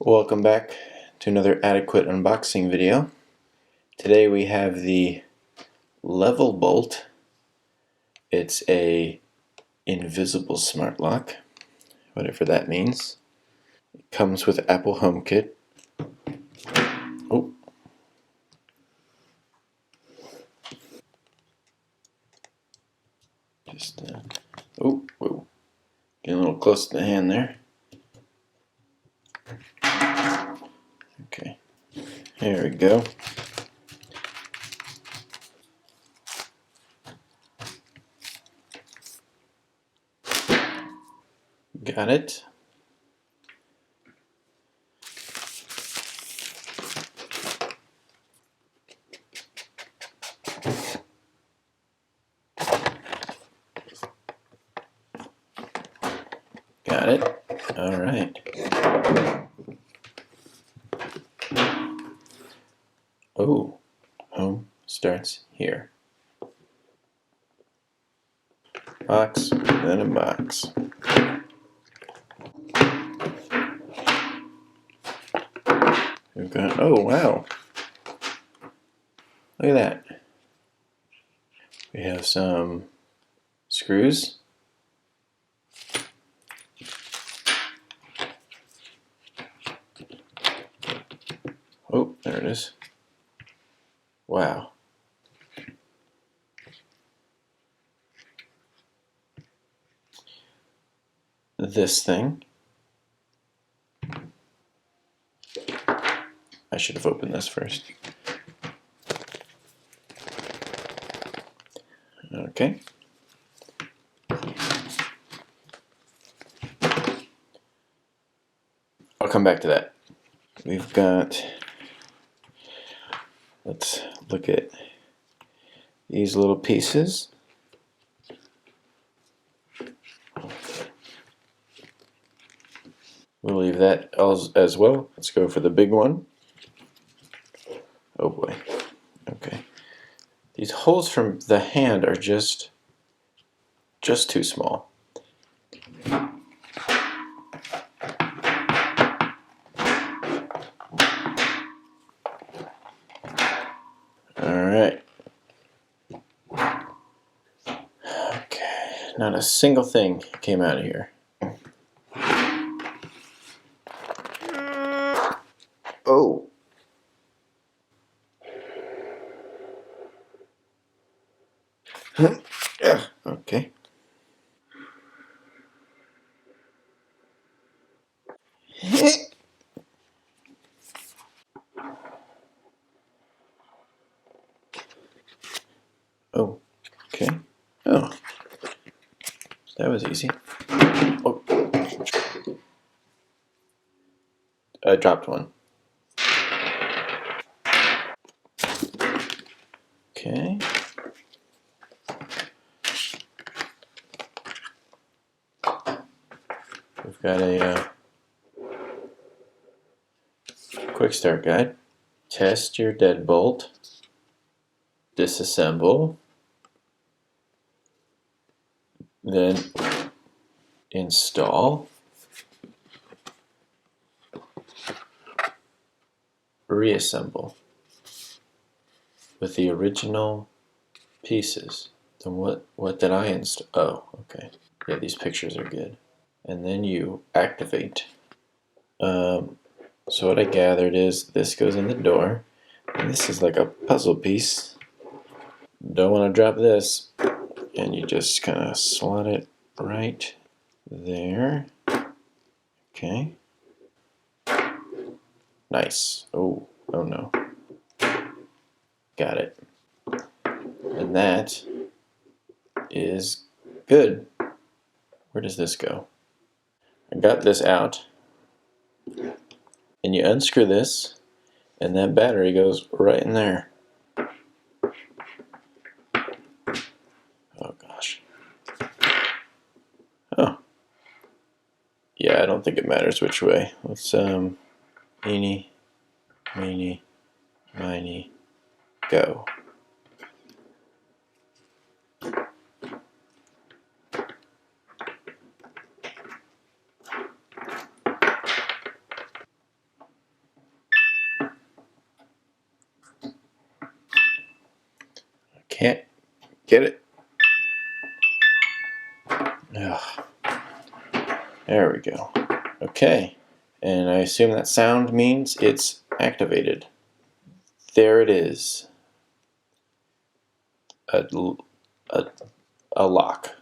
Welcome back to another adequate unboxing video. Today we have the Level Bolt. It's a invisible smart lock, whatever that means. It comes with Apple HomeKit. Oh, just whoa, getting a little close to the hand there. Okay, here we go. Got it. Got it. All right. Oh, home starts here. Box, then a box. We've got, oh wow, look at that. We have some screws. Oh, there it is. Wow. This thing. I should have opened this first. Okay. I'll come back to that. We've got, let's look at these little pieces. We'll leave that as well. Let's go for the big one. Oh boy. Okay. These holes from the hand are just too small. Alright. Okay. Not a single thing came out of here. Oh. Okay. Oh. Okay. Oh. That was easy. Oh. I dropped one. Okay. We've got a quick start guide. Test your deadbolt. Disassemble. Then install. Reassemble with the original pieces. Then what did I install? Oh, okay. Yeah, these pictures are good. And then you activate. So what I gathered is this goes in the door, and this is like a puzzle piece. Don't want to drop this, and you just kind of slot it right there. Okay. Nice. Oh no. Got it. And that is good. Where does this go? I got this out, and you unscrew this, and that battery goes right in there. Oh gosh. Oh. Yeah, I don't think it matters which way. Let's eeny, meeny, miny, go. can't get it. Ugh. There we go. Okay, and I assume that sound means it's activated. There it is. A lock.